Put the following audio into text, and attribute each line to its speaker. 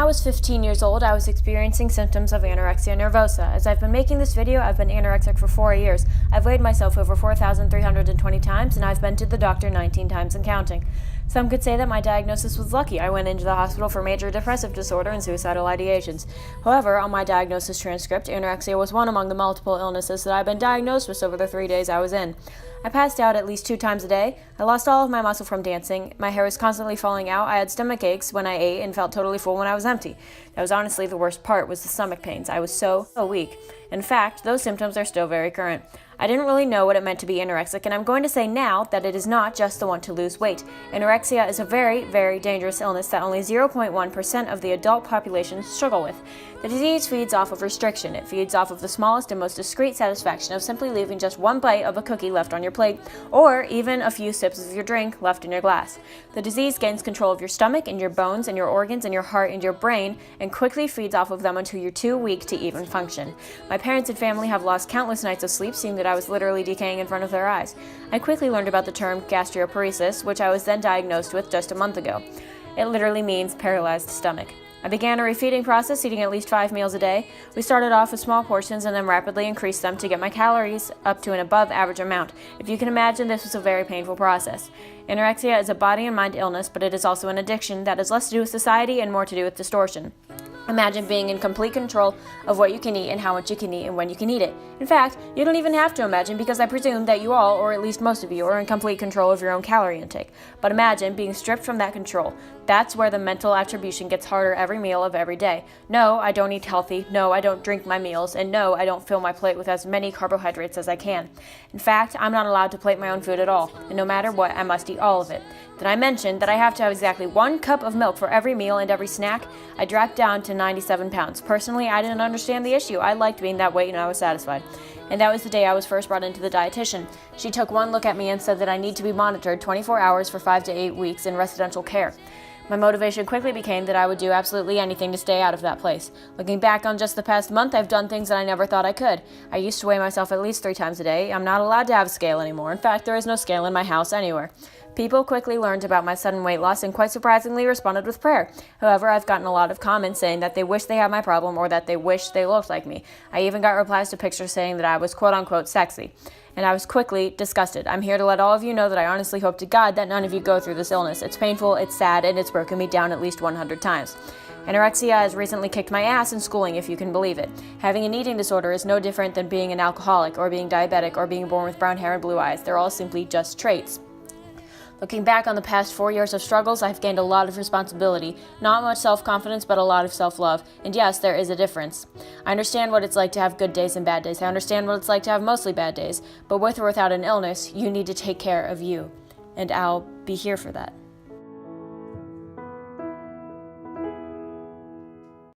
Speaker 1: I was 15 years old, I was experiencing symptoms of anorexia nervosa. As I've been making this video, I've been anorexic for 4 years. I've weighed myself over 4,320 times, and I've been to the doctor 19 times and counting. Some could say that my diagnosis was lucky. I went into the hospital for major depressive disorder and suicidal ideations. However, on my diagnosis transcript, anorexia was one among the multiple illnesses that I've been diagnosed with over the 3 days I was in. I passed out at least 2 times a day. I lost all of my muscle from dancing. My hair was constantly falling out. I had stomach aches when I ate and felt totally full when I was empty. That was honestly the worst part, was the stomach pains. I was so weak. In fact, those symptoms are still very current. I didn't really know what it meant to be anorexic, and I'm going to say now that it is not just the want to lose weight. Anorexia is a very, very dangerous illness that only 0.1% of the adult population struggle with. The disease feeds off of restriction. It feeds off of the smallest and most discreet satisfaction of simply leaving just one bite of a cookie left on your plate, or even a few sips of your drink left in your glass. The disease gains control of your stomach and your bones and your organs and your heart and your brain, and quickly feeds off of them until you're too weak to even function. My parents and family have lost countless nights of sleep seeing that I was literally decaying in front of their eyes. I quickly learned about the term gastroparesis, which I was then diagnosed with just a month ago. It literally means paralyzed stomach. I began a refeeding process, eating at least 5 meals a day. We started off with small portions and then rapidly increased them to get my calories up to an above average amount. If you can imagine, this was a very painful process. Anorexia is a body and mind illness, but it is also an addiction that has less to do with society and more to do with distortion. Imagine being in complete control of what you can eat and how much you can eat and when you can eat it. In fact, you don't even have to imagine, because I presume that you all, or at least most of you, are in complete control of your own calorie intake. But imagine being stripped from that control. That's where the mental attribution gets harder every meal of every day. No, I don't eat healthy. No, I don't drink my meals. And no, I don't fill my plate with as many carbohydrates as I can. In fact, I'm not allowed to plate my own food at all. And no matter what, I must eat all of it. Did I mention that I have to have exactly 1 cup of milk for every meal and every snack? I dropped down to 97 pounds. Personally, I didn't understand the issue. I liked being that weight and I was satisfied. And that was the day I was first brought into the dietitian. She took one look at me and said that I need to be monitored 24 hours for 5 to 8 weeks in residential care. My motivation quickly became that I would do absolutely anything to stay out of that place. Looking back on just the past month, I've done things that I never thought I could. I used to weigh myself at least 3 times a day. I'm not allowed to have a scale anymore. In fact, there is no scale in my house anywhere. People quickly learned about my sudden weight loss and quite surprisingly responded with prayer. However, I've gotten a lot of comments saying that they wish they had my problem or that they wish they looked like me. I even got replies to pictures saying that I was quote-unquote sexy. And I was quickly disgusted. I'm here to let all of you know that I honestly hope to God that none of you go through this illness. It's painful, it's sad, and it's broken me down at least 100 times. Anorexia has recently kicked my ass in schooling, if you can believe it. Having an eating disorder is no different than being an alcoholic or being diabetic or being born with brown hair and blue eyes. They're all simply just traits. Looking back on the past 4 years of struggles, I've gained a lot of responsibility, not much self-confidence, but a lot of self-love. And yes, there is a difference. I understand what it's like to have good days and bad days. I understand what it's like to have mostly bad days. But with or without an illness, you need to take care of you. And I'll be here for that.